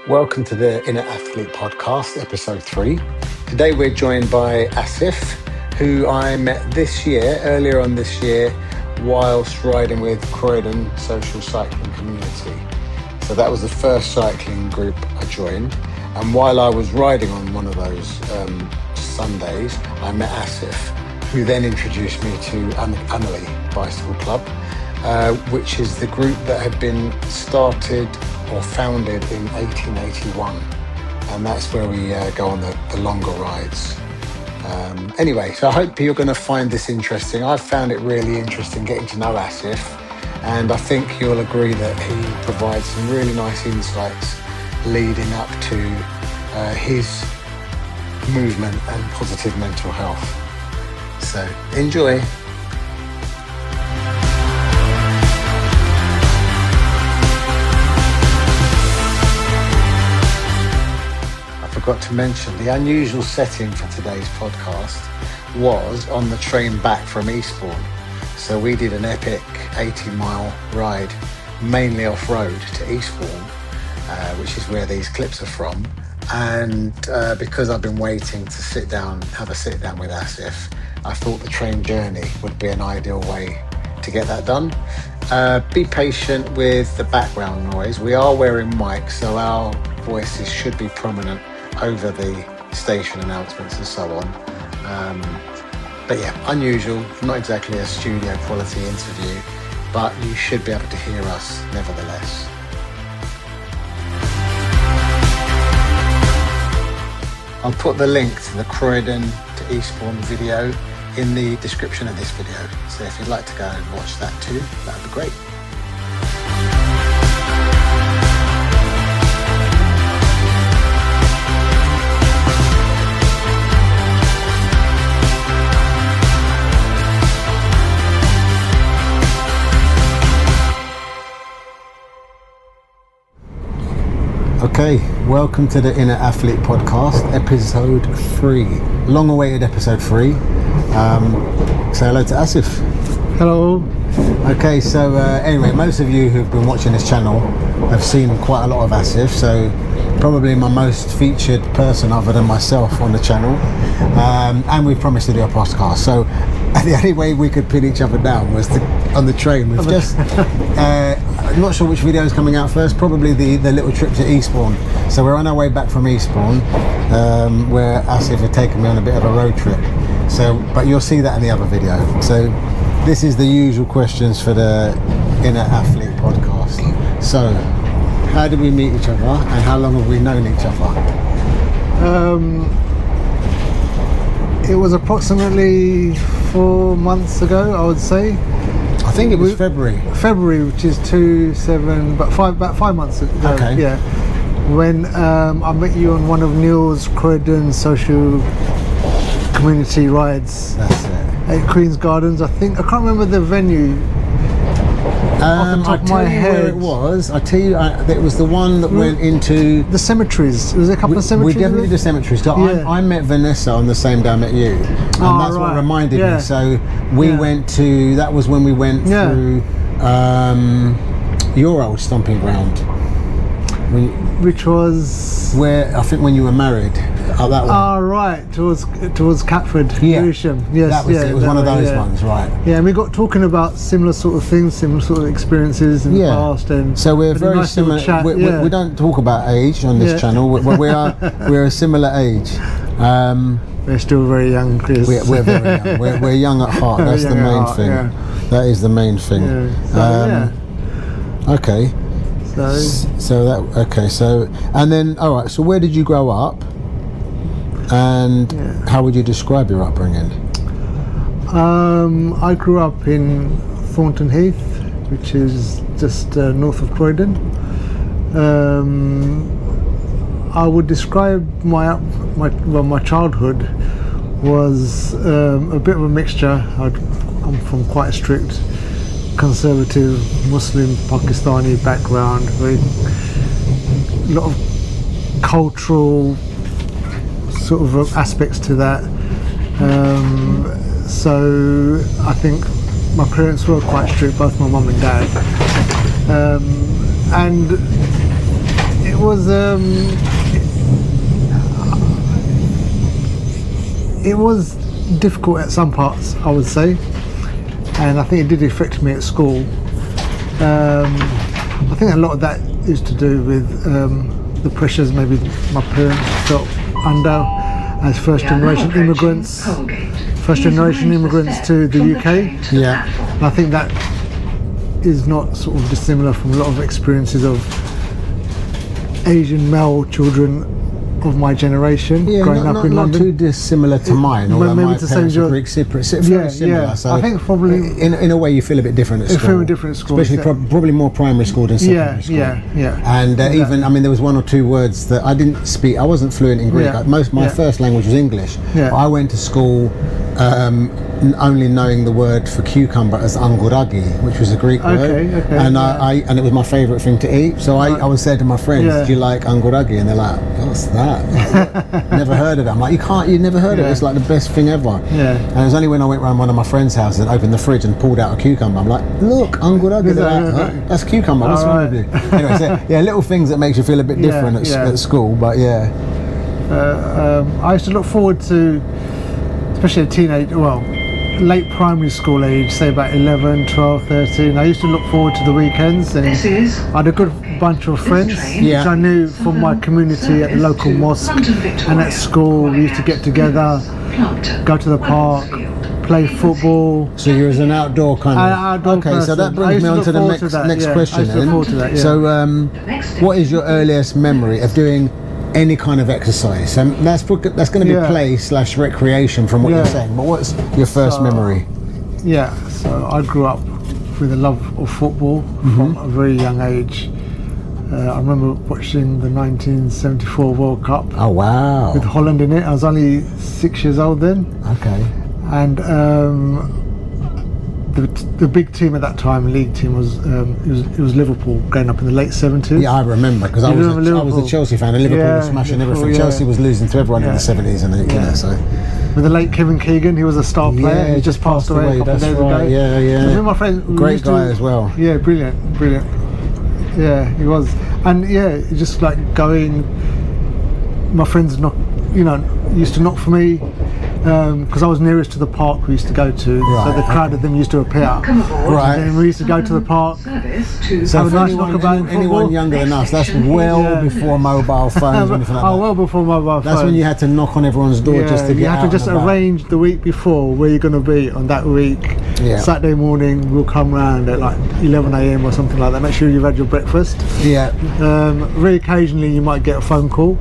Welcome to the Inner Athlete Podcast, episode 3. Today we're joined by Asif, who I met earlier on this year, whilst riding with Croydon Social Cycling Community. So that was the first cycling group I joined. And while I was riding on one of those Sundays, I met Asif, who then introduced me to Annalie Bicycle Club, which is the group that had been started or founded in 1881, and that's where we go on the longer rides. Anyway, so I hope you're going to find this interesting. I've found it really interesting getting to know Asif, and I think you'll agree that he provides some really nice insights leading up to his movement and positive mental health. So enjoy. Forgot to mention the unusual setting for today's podcast was on the train back from Eastbourne. So we did an epic 80-mile ride, mainly off-road to Eastbourne, which is where these clips are from. And because I've been waiting to have a sit down with Asif, I thought the train journey would be an ideal way to get that done. Be patient with the background noise. We are wearing mics, so our voices should be prominent over the station announcements and so on. But yeah, unusual, not exactly a studio quality interview, but you should be able to hear us nevertheless. I'll put the link to the Croydon to Eastbourne video in the description of this video. So if you'd like to go and watch that too, that'd be great. Okay, welcome to the Inner Athlete Podcast, episode 3. Long-awaited episode 3. Say hello to Asif. Hello. Okay, so anyway, most of you who've been watching this channel have seen quite a lot of Asif, so probably my most featured person other than myself on the channel. And we promised to do a podcast, so the only way we could pin each other down was on the train. We've just... I'm not sure which video is coming out first, probably the little trip to Eastbourne. So we're on our way back from Eastbourne, where Asif had taken me on a bit of a road trip. So, but you'll see that in the other video. So this is the usual questions for the Inner Athlete Podcast. So, how did we meet each other and how long have we known each other? It was approximately 4 months ago, I would say. I think it was February, which is about 5 months ago. Okay. Yeah. When I met you on one of Neil's Croydon social community rides. That's it. At Queen's Gardens, I think. I can't remember the venue. Off the top of my head. Where it was. I tell you, it was the one that went into the cemeteries. There was a couple of cemeteries. We definitely did the cemeteries. So yeah. I met Vanessa on the same day I met you, and that's what reminded me. So we went to. That was when we went through your old stomping ground, which was where I think when you were married. That one. Right, towards Catford, Lewisham. Yes, that was it. It was one of those ones, right? Yeah, and we got talking about similar sort of things, similar sort of experiences in the past, and so we're very similar. We don't talk about age on this channel. We're a similar age. We're still very young, Chris. We're very young. We're young at heart. That's the main thing. Yeah. That is the main thing. Yeah. Okay. So and then all right. So where did you grow up? And how would you describe your upbringing? I grew up in Thornton Heath, which is just north of Croydon. I would describe my childhood was a bit of a mixture. I'm from quite a strict conservative Muslim Pakistani background, a lot of cultural sort of aspects to that. So I think my parents were quite strict, both my mum and dad. And it it was difficult at some parts, I would say, and I think it did affect me at school. I think a lot of that is to do with the pressures maybe my parents felt under as first generation immigrants to the UK. Yeah. And I think that is not sort of dissimilar from a lot of experiences of Asian male children of my generation growing up in London. Not too dissimilar to mine, although my parents are Greek Cypriots. Very similar. Yeah. So I think probably in a way you feel a bit different at school. feel different at school, especially probably more primary school than secondary school. Yeah. And even, I mean, there was one or two words that I didn't speak. I wasn't fluent in Greek. Yeah. My first language was English. Yeah. But I went to school only knowing the word for cucumber as anguragi, which was a Greek word. Okay, and and it was my favourite thing to eat. So I would say to my friends, "Do you like anguragi?" And they're like, "What's that?" Never heard of it. I'm like, you never heard of it? It's like the best thing ever. Yeah. And it was only when I went round one of my friends' houses and opened the fridge and pulled out a cucumber. I'm like, "Look, anguragi." They're like, "Huh? That's cucumber. What's wrong with you?" Anyway, so, little things that makes you feel a bit different at school, but I used to look forward to, especially late primary school age, say about 11, 12, 13, I used to look forward to the weekends, and I had a good bunch of friends which I knew from my community at the local mosque and at school. We used to get together, go to the park, play football. So you was an outdoor kind of... Okay, person. So that brings me on to the next question then. So what is your earliest memory of doing any kind of exercise? And that's going to be play/recreation from what you're saying, but what's your first memory? So I grew up with a love of football from a very young age. I remember watching the 1974 World Cup. Oh wow. With Holland in it. I was only 6 years old then. Okay. And the big team at that time, league team, was it was Liverpool, growing up in the late 70s. Yeah, I remember, because I was a Chelsea fan, and Liverpool was smashing everything. Chelsea was losing to everyone in the 70s, and so. With the late Kevin Keegan, he was a star player. He just passed away a couple of days ago. Yeah. Me and my friend, great guy as well. Yeah, brilliant. Yeah, he was, and just like going. My friends used to knock for me. Because I was nearest to the park we used to go to, so the crowd of them used to appear. Right. And then we used to go to the park. So for anyone younger than us, that's well before mobile phones or anything like that. Well before mobile phones. That's when you had to knock on everyone's door just to get out. You had to just arrange the week before where you're going to be on that week. Yeah. Saturday morning, we'll come round at like 11 a.m. or something like that. Make sure you've had your breakfast. Yeah. Very occasionally you might get a phone call,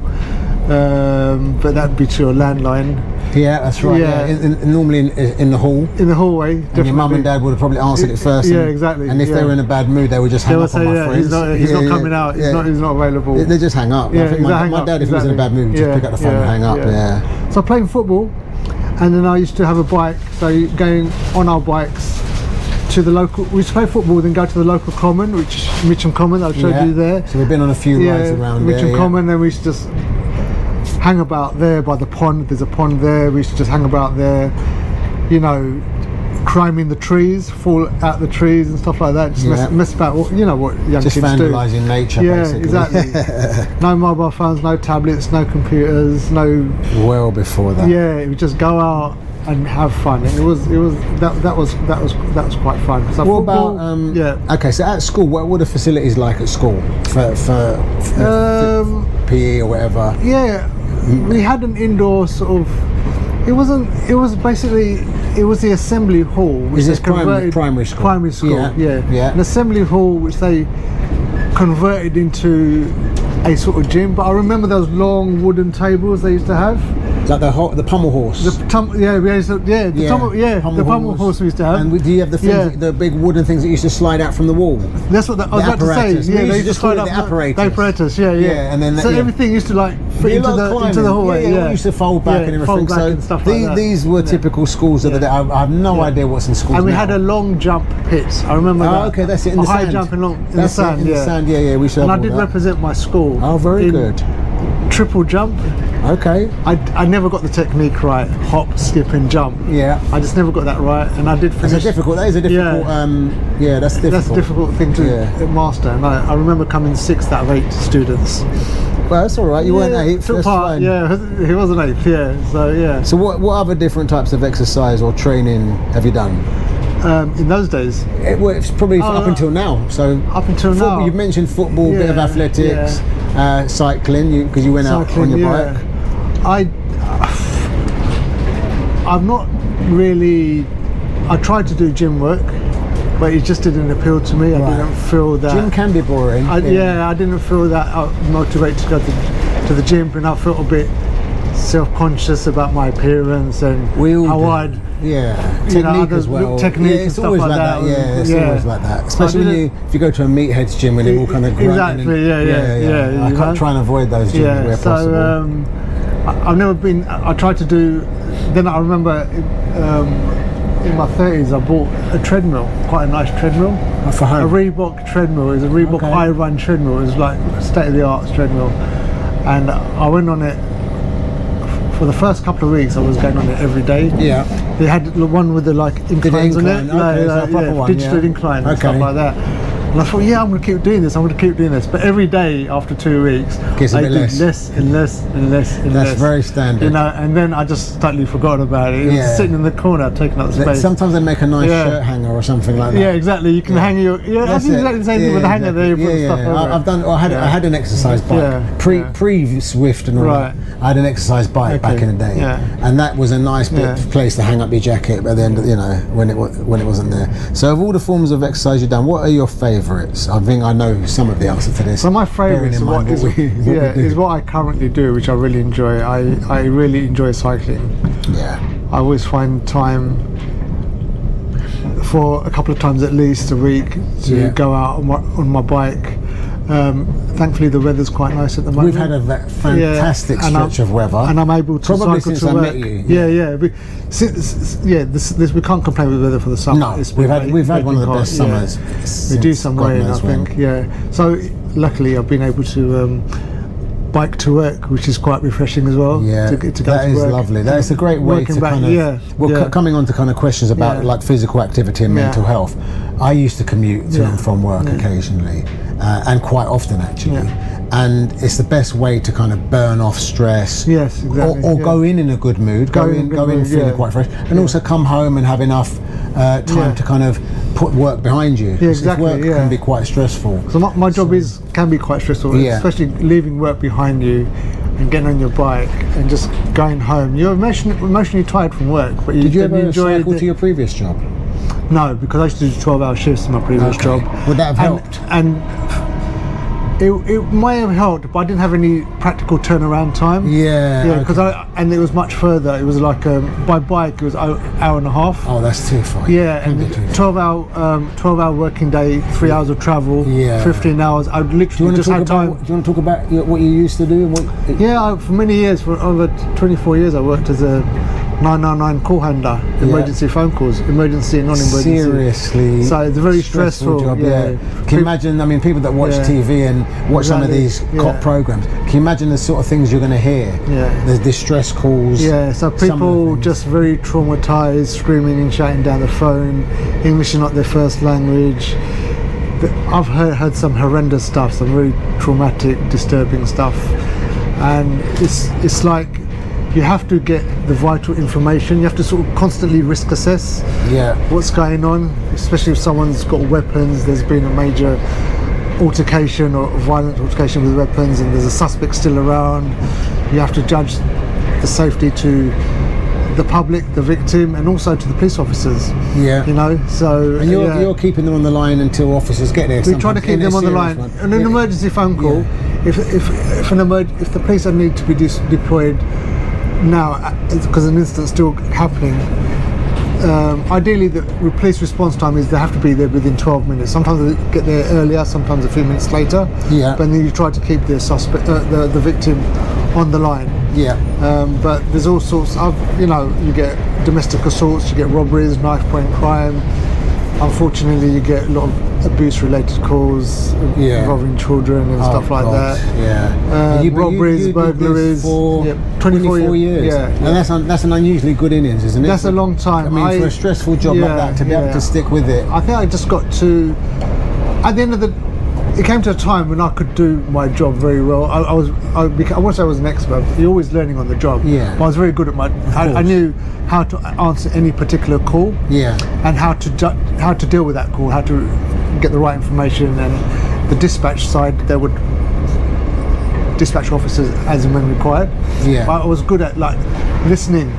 but that'd be to your landline. Yeah, that's right. Yeah. Normally in the hall. In the hallway. Definitely. And your mum and dad would have probably answered it first. Yeah, exactly. And if they were in a bad mood, they would just hang up on my friends. He's not coming out. He's not available. They just hang up. Yeah, I think my dad, if he was in a bad mood, would just pick up the phone and hang up. Yeah. So playing football, and then I used to have a bike. So going on our bikes to the local. We used to play football, then go to the local common, which Mitcham Common. I showed you there. So we've been on a few rides around there. Mitcham Common, then we used to just hang about there by the pond. There's a pond there. We used to just hang about there, climbing the trees, fall out the trees and stuff like that. Just mess about. What young kids do. Just vandalising nature, basically. Exactly. No mobile phones, no tablets, no computers, no. Well before that. Yeah, we just go out and have fun. That was quite fun. What about Okay, so at school, what were the facilities like at school for PE or whatever? Yeah. We had an indoor sort of. It was the assembly hall, which is converted primary school. Primary school, yeah. An assembly hall which they converted into a sort of gym. But I remember those long wooden tables they used to have. Like the pommel horse. The pommel horse we used to have. And do you have the things, the big wooden things that used to slide out from the wall? That's what I was about to say. Yeah, they used to slide out the apparatus. The apparatus, yeah. And then everything used to fit into the hallway. Yeah, it used to fold back and everything. And stuff like that. These were typical schools of the day. I have no idea what's in schools. And we had a long jump pit. I remember that. Okay, that's it. In the sand. High jump in the sand. Yeah, we should. And I did represent my school. Oh, very good. Triple jump. Okay. I never got the technique right, hop, skip and jump. Yeah. I just never got that right, and I did finish. That is a difficult, that's difficult. That's a difficult thing to master, and I remember coming 6th out of 8 students. Well, that's all right. You weren't 8th. Took That's part, fine. yeah, he wasn't 8th. Yeah, so yeah. So what other different types of exercise or training have you done? In those days, It's probably up until now. So up until now, you've mentioned football, bit of athletics, cycling, because you went out on your bike. I've not really. I tried to do gym work, but it just didn't appeal to me. I didn't feel that. Gym can be boring. I didn't feel that motivated to go to the gym, and I felt a bit self-conscious about my appearance and how I'd technique as well. Technique and stuff like that. It's always like that. Especially if you go to a meathead's gym and they're all kind of grunting. Exactly. I can't try and avoid those gyms where possible. I've never been. I tried to do. Then I remember in my 30s, I bought a treadmill, quite a nice treadmill. For home. A Reebok treadmill. It was a Reebok iRun treadmill. It was like state-of-the-art treadmill, and I went on it. For the first couple of weeks, I was going on it every day. Yeah. They had one with the inclines on it, digital incline and stuff like that. And I thought, I'm going to keep doing this. I'm going to keep doing this. But every day after 2 weeks, I did less and less and less and less. That's very standard. And then I just totally forgot about it. It was sitting in the corner, taking up space. Sometimes they make a nice shirt hanger or soming like that. Yeah, exactly. You can hang your. I think exactly the same thing with the hanger there. You put stuff over I've done. I had an exercise bike pre Swift and all that. I had an exercise bike back in the day, and that was a nice place to hang up your jacket. At the end, when it wasn't there. So of all the forms of exercise you've done, what are your favourites? I think I know some of the answer to this. So my favourite is what I currently do, which I really enjoy. I really enjoy cycling. Yeah. I always find time for a couple of times at least a week to go out on my bike. Thankfully the weather's quite nice at the moment. We've had a fantastic stretch of weather, and I'm able to probably cycle since to I work. met you. This we can't complain with the weather for the summer. No, we've had one of the best summers. We do some rain, I think. Yeah. So luckily I've been able to bike to work, which is quite refreshing as well. Yeah, to go that to is work. lovely. That is a great way to kind of. Coming on to kind of questions about like physical activity and mental health. I used to commute to and from work occasionally, and quite often actually. And it's the best way to kind of burn off stress. Yes, exactly. Or go in a good mood. Go in feeling quite fresh, and also come home and have enough time to kind of put work behind you. Yeah, exactly. Work can be quite stressful. So my job can be quite stressful, especially leaving work behind you and getting on your bike and just going home. You're emotionally tired from work, but did you ever cycle to your previous job? No, because I used to do 12-hour shifts in my previous job. Would that have helped? And it may have helped, but I didn't have any practical turnaround time. Because and it was much further. It was like by bike it was an hour and a half. Oh, that's too far. Yeah, and 12-hour working day, 3 hours of travel, 15 hours. I literally just had time. Do you want to talk about what you used to do? For many years, for over 24 years, I worked as a 999 call handler, emergency phone calls, emergency and non-emergency. Seriously. So it's a very stressful job. Can you imagine? I mean, people that watch TV and watch some of these cop programs. Can you imagine the sort of things you're going to hear? The distress calls. Yeah. So people just very traumatized, screaming and shouting down the phone. English is not their first language. I've heard some horrendous stuff, some very traumatic, disturbing stuff, and it's like. You have to get the vital information. You have to sort of constantly risk assess what's going on, especially if someone's got weapons. There's been a major altercation or violent altercation with weapons, and there's a suspect still around. You have to judge the safety to the public, the victim, and also to the police officers. So and you're keeping them on the line until officers get there. We try to keep them on the line. And an emergency phone call, if the police need to be deployed. Now, because an incident's still happening, ideally the police response time is they have to be there within 12 minutes. Sometimes they get there earlier, sometimes a few minutes later. But then you try to keep the suspect, the victim, on the line. But there's all sorts of, you get domestic assaults, you get robberies, knife point crime. unfortunately you get a lot of abuse-related calls involving children and stuff like that. Yeah. Robberies, burglaries. For 24 years. Yeah. And that's an unusually good innings, isn't it? That's a long time. I mean, for a stressful job like that, to be able to stick with it. I think I just got to, at the end of it came to a time when I could do my job very well. I won't say I was an expert. You're always learning on the job. Yeah. But I was very good at I knew how to answer any particular call. Yeah. And how to deal with that call, how to get the right information, and the dispatch side, they would dispatch officers as and when required. Yeah. But I was good at like listening,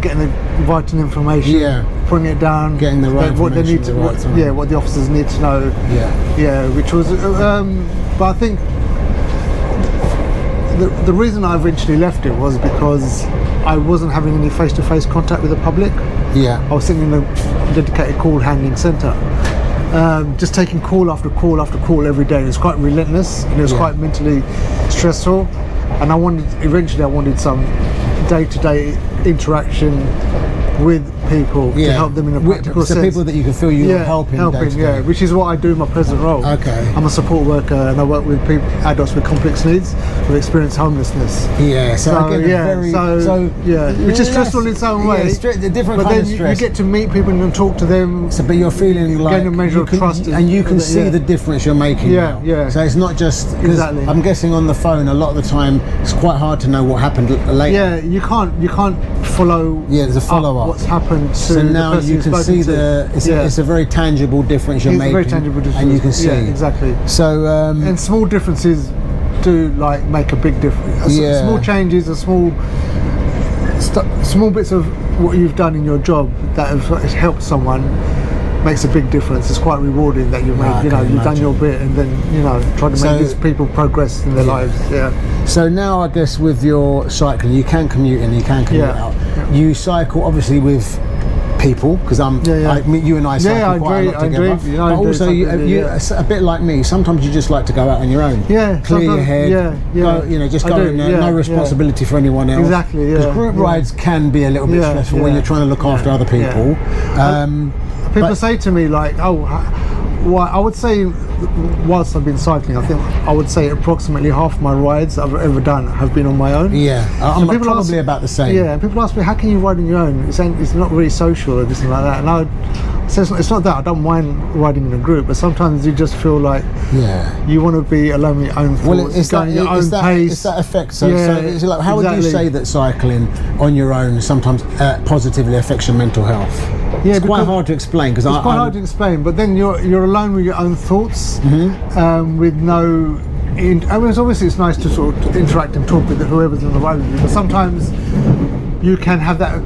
getting the vital information, putting it down, getting the right what they need to, what the officers need to know. Which was, but I think the reason I eventually left it was because I wasn't having any face-to-face contact with the public. I was sitting in a dedicated call handling centre, just taking call after call after call every day. It was quite relentless, and it was quite mentally stressful. And I wanted some day-to-day interaction with people to help them in a practical sense. People that you can feel you're helping, which is what I do in my present role. I'm a support worker, and I work with adults with complex needs, with experienced homelessness. Which is stressful in its own way. Different but kind then of stress. You get to meet people and talk to them. But you're feeling like gain a measure of trust, and you can see the difference you're making. So it's not just I'm guessing on the phone a lot of the time it's quite hard to know what happened later. You can't follow. There's a follow-up. What's happened to so now the person you can see it's a very tangible difference you're making. Very tangible difference. And you can see exactly. So and small differences do like make a big difference. Small changes and small bits of what you've done in your job that has helped someone makes a big difference. It's quite rewarding that you've made, you've done your bit, and then try to make these people progress in their lives. So now I guess with your cycling, you can commute in, you can commute out. You cycle obviously with people, because you and I cycle quite a lot together. But also you a bit like me, sometimes you just like to go out on your own. Clear your head. Go, just go in there, no responsibility for anyone else. Exactly. Because group rides can be a little bit stressful when you're trying to look after other people. People say to me like, why? I would say, whilst I've been cycling, I would say approximately half my rides I've ever done have been on my own. I'm probably about the same. And people ask me, how can you ride on your own? It's not really social or anything like that. And I say, it's not that I don't mind riding in a group, but sometimes you just feel like you want to be alone with your own thoughts. Well, it's that effect. So it's like, how would you say that cycling on your own sometimes positively affects your mental health? It's quite hard to explain, because it's quite hard to explain. But then you're alone with your own thoughts, with no. It's nice to sort of interact and talk with whoever's on the road with you, but sometimes you can have that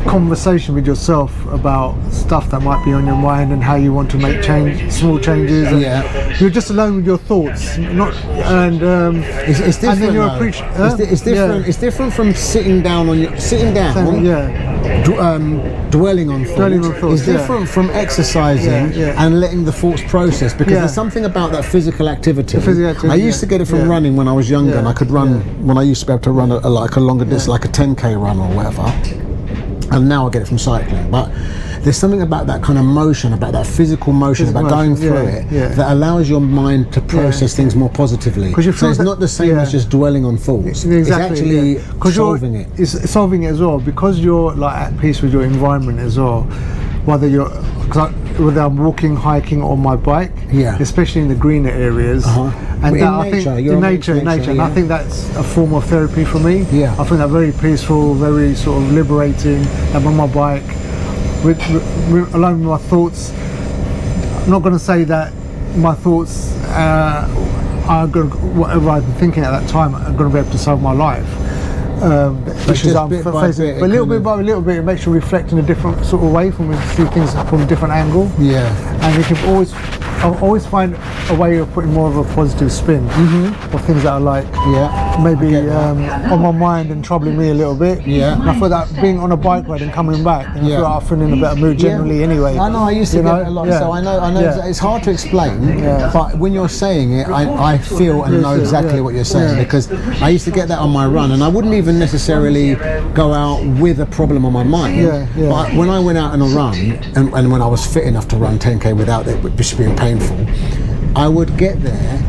conversation with yourself about stuff that might be on your mind and how you want to make small changes. And you're just alone with your thoughts, it's different. And then you're it's different. It's different from sitting down. Dwelling on thoughts. It's different from exercising and letting the thoughts process, because there's something about that physical activity. I used to get it from running when I was younger, and I could run when I used to be able to run a longer distance, like a 10k run or whatever. And now I get it from cycling. But there's something about that kind of motion, about that physical motion, about going through it, that allows your mind to process things more positively. So it's not the same as just dwelling on thoughts. It's actually solving it. It's solving it as well, because you're like at peace with your environment as well. Whether I'm walking, hiking, or on my bike, especially in the greener areas, and in nature, and I think that's a form of therapy for me. I think that very peaceful, very sort of liberating. I'm on my bike, alone with my thoughts. I'm not going to say that my thoughts are going to, whatever I've been thinking at that time, are going to be able to solve my life. Issues I'm facing, but little bit by little bit, it makes you reflect in a different sort of way, from see things from a different angle. And you can always I always find a way of putting more of a positive spin of things that are like maybe on my mind and troubling me a little bit. Yeah. And I feel that being on a bike ride and coming back, and I feel like I feel in a better mood generally anyway. I know, I used to get a lot, so I know it's hard to explain, but when you're saying it, I feel and know exactly what you're saying, because I used to get that on my run, and I wouldn't even necessarily go out with a problem on my mind. But when I went out on a run, and when I was fit enough to run 10k without it just being painful, I would get there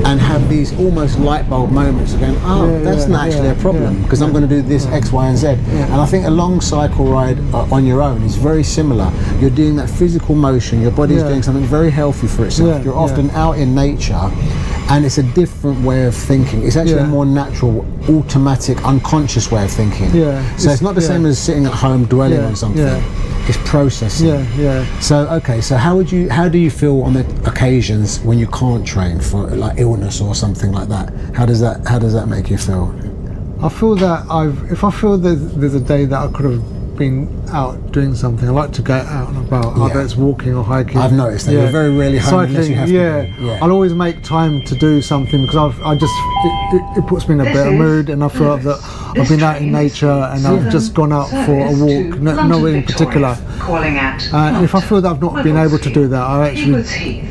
and have these almost light bulb moments of going, that's not actually a problem, because I'm going to do this X, Y, and Z. And I think a long cycle ride on your own is very similar. You're doing that physical motion, your body's doing something very healthy for itself. You're often out in nature, and it's a different way of thinking. It's actually a more natural, automatic, unconscious way of thinking. So it's not the same as sitting at home dwelling on something. It's processing. So okay, so how do you feel on the occasions when you can't train for like illness or something like that? How does that make you feel? I feel that if I feel there's a day that I could have been out doing something, I like to go out and about, either it's walking or hiking. I've noticed that you're very rarely home unless you have to be. I'll always make time to do something, because it puts me in a better mood, and I feel that I've been out in nature and I've just gone out for a walk, nowhere in particular. And if I feel that I've not been able to do that, I actually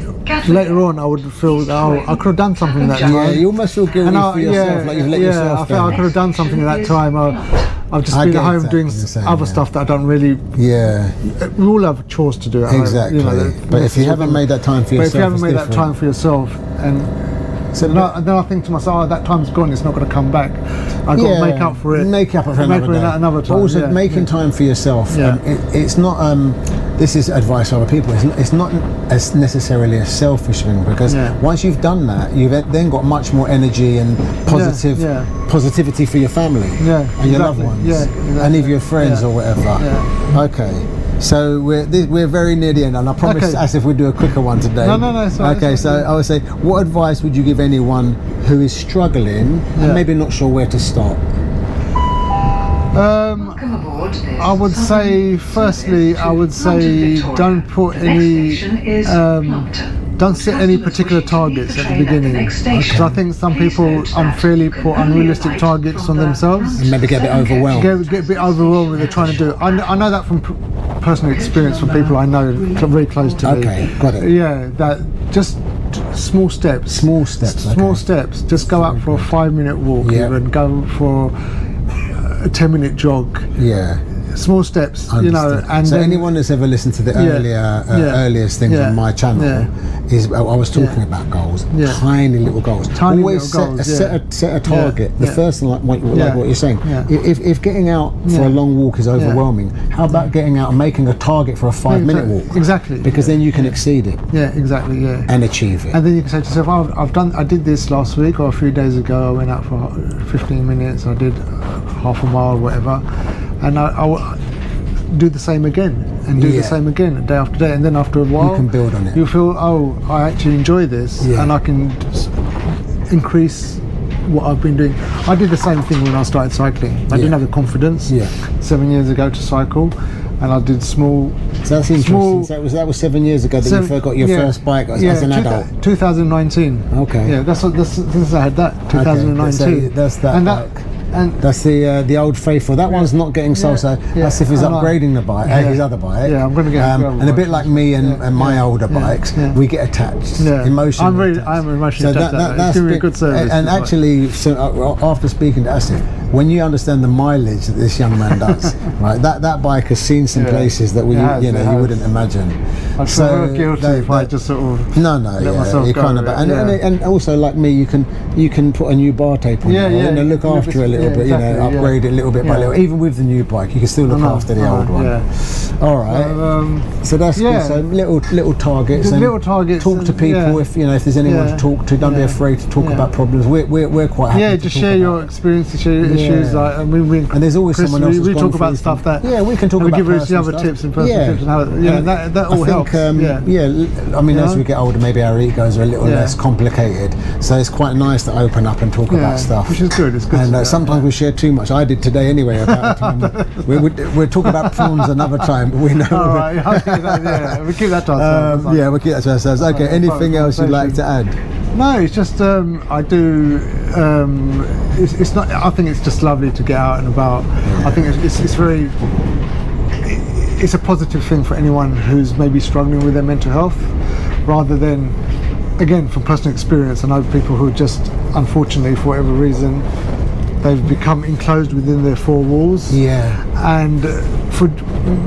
later on I would feel that I could have done something that time. Yeah, you almost feel guilty for yourself, like you've let yourself I feel I could have done something at that time. I've just been at home doing other stuff that I don't really. We all have chores to do at home. Exactly. But if you haven't made that time for yourself, if you haven't made that time for yourself, and then I think to myself, that time's gone, it's not going to come back. I've got to make up for it. Make up for another time. Also, making time for yourself. It's not. This is advice for other people. It's not as necessarily a selfish thing, because once you've done that, you've then got much more energy and positivity for your family and your loved ones, and even your friends or whatever. Okay. So we're very near the end, and I promised Asif we'd do a quicker one today. No. Okay, so I would say, what advice would you give anyone who is struggling and maybe not sure where to start? I would say, firstly, don't put any, don't set any particular targets at the beginning, because I think some people unfairly put unrealistic targets on themselves and maybe get a bit overwhelmed. Get a bit overwhelmed with what they're trying to do. I know that from personal experience, from people I know very close to me. Okay, got it. Yeah, that just small steps. Small steps. Just go out for a 5-minute walk, even go for a 10-minute jog. Small steps, you know. And so anyone that's ever listened to the earliest things on my channel is I was talking about goals, tiny little goals. Always set a target. The first thing, like what you're saying. If getting out for a long walk is overwhelming, how about getting out and making a target for a 5-minute walk? Exactly. Because then you can exceed it. And achieve it. And then you can say to yourself, I did this last week, or a few days ago. I went out for 15 minutes. I did half a mile, whatever. And I do the same again, and do the same again, day after day, and then after a while you can build on it. You feel, I actually enjoy this, and I can increase what I've been doing. I did the same thing when I started cycling. I didn't have the confidence 7 years ago to cycle, and I did small. So that's interesting. So that was 7 years ago that you first got your first bike as an adult. 2019. Okay. Yeah, that's since I had that. 2019. Okay, so that's that. And bike. And that's the old faithful. That one's not getting sold, so Asif is upgrading the bike, his other bike. I'm going to get and a bit like me and my older bikes, we get attached emotionally. I'm emotionally attached. That's giving me a good service. And actually, so after speaking to Asif, when you understand the mileage that this young man does, right? That bike has seen some places that you wouldn't imagine. I feel guilty if I just sort of let myself you go. Kind of, and also like me, you can put a new bar tape on it, look after it a little bit, upgrade it little bit by little. Even with the new bike, you can still look after the old one. All right. So that's good. So little targets. Little targets. Talk to people if there's anyone to talk to. Don't be afraid to talk about problems. We're quite happy. Just share your experiences, share issues. Like, I mean, and there's always someone else. We talk about stuff that. Yeah, we can talk about. We give us other tips and personal tips and how. That all helps. I mean, as we get older, maybe our egos are a little less complicated. So it's quite nice to open up and talk about stuff, which is good. It's good. And sometimes we share too much. I did today anyway. About we'll talk about prawns another time. But we know. All right. We keep that to ourselves. We'll keep that to ourselves. Okay. Anything else you'd like to add? No, it's just I do. It's not. I think it's just lovely to get out and about. I think it's very. It's a positive thing for anyone who's maybe struggling with their mental health, rather than, again, from personal experience. I know people who just, unfortunately, for whatever reason, they've become enclosed within their four walls. And for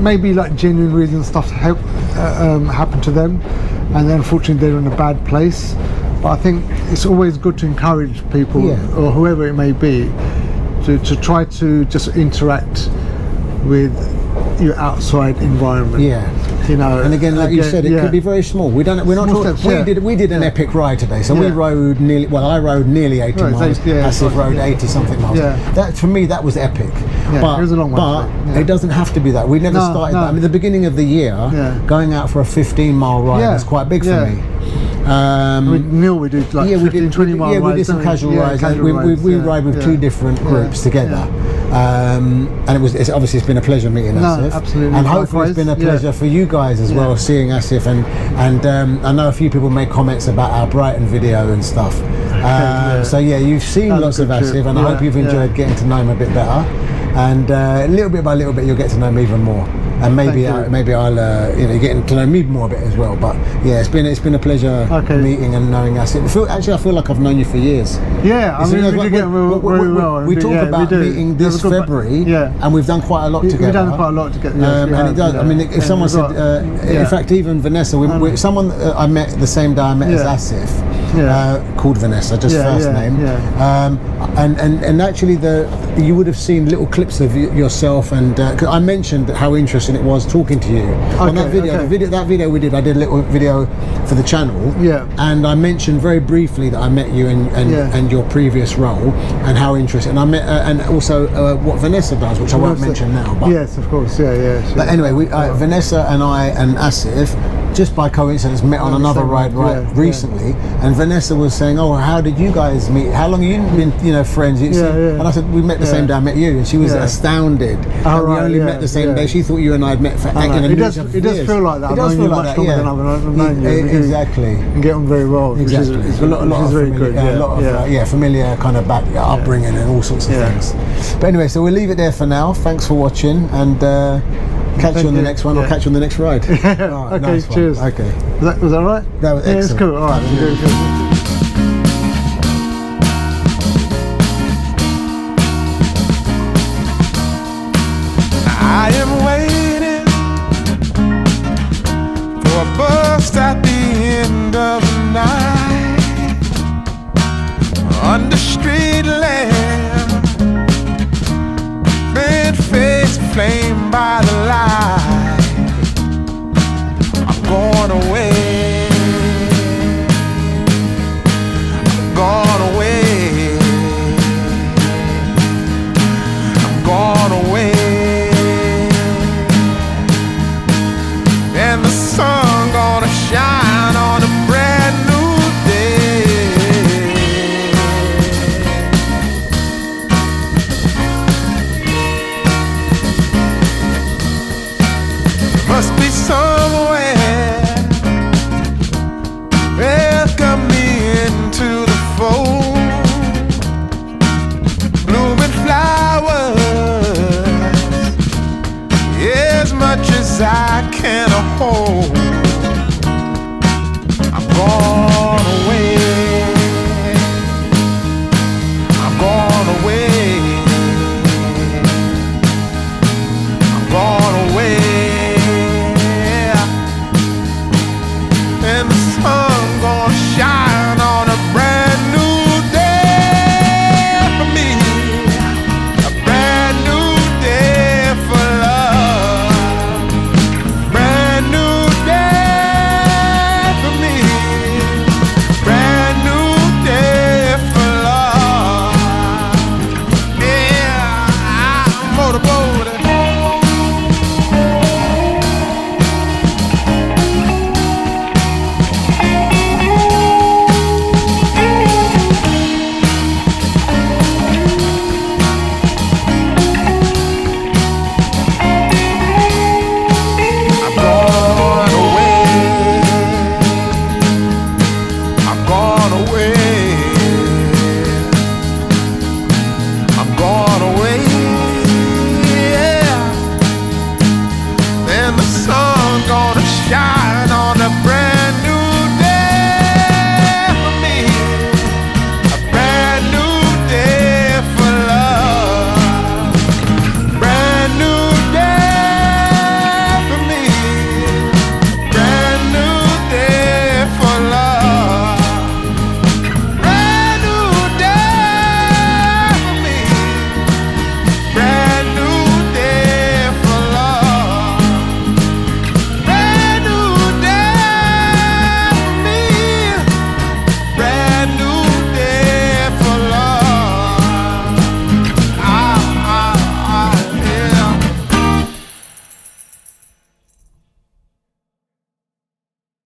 maybe like genuine reasons, stuff happen to them, and then unfortunately they're in a bad place. But I think it's always good to encourage people, or whoever it may be, to try to just interact with your outside environment. You know, and again, like you said, it could be very small. We're not talking. We did an epic ride today, so we rode nearly. Well, I rode nearly 80 miles. Asif rode 80 something miles. That for me, that was epic. But it was a long one. But it doesn't have to be that. We never started that. I mean, the beginning of the year, going out for a 15-mile ride was quite big for me. Neil, we did like 15, 20 mile rides. We did some casual rides. We ride with two different groups together. And it's obviously been a pleasure meeting Asif. Absolutely. And hopefully it's been a pleasure for you guys as well, seeing Asif. And I know a few people made comments about our Brighton video and stuff. So you've seen lots of Asif, and I hope you've enjoyed getting to know him a bit better. And little bit by little bit, you'll get to know him even more. And maybe I'll getting to know me more a bit as well. But it's been a pleasure meeting and knowing Asif. I feel like I've known you for years. I mean, we get very well. We talk about meeting this February, and we've done quite a lot together. We've done quite a lot together. And it does. I mean, if someone said, in fact, even Vanessa, someone I met the same day I met as Asif, called Vanessa, just first name. And actually, you would have seen little clips of yourself, and 'cause I mentioned how interesting it was talking to you on that video we did. I did a little video for the channel, and I mentioned very briefly that I met you and your previous role, and how interesting. And I met and also what Vanessa does, which I won't mention now. But yes, of course, But anyway, Vanessa and I and Asif, just by coincidence, met on another ride recently, and Vanessa was saying, "Oh, how did you guys meet? How long have you been, friends?" And I said, "We met the same day I met you," and she was astounded. And we only met the same day. She thought you and I had met for it does feel like that. It does feel like that. Than I've known you. Exactly. And get on very well. Exactly. Which is a lot of very good. A lot of familiar kind of upbringing and all sorts of things. But anyway, so we'll leave it there for now. Thanks for watching, and catch you on the next one, or catch you on the next ride. Right, okay, nice cheers. Okay. Was that right? That was excellent. It's cool. All right. I am waiting for a bus at the end of the night on the street.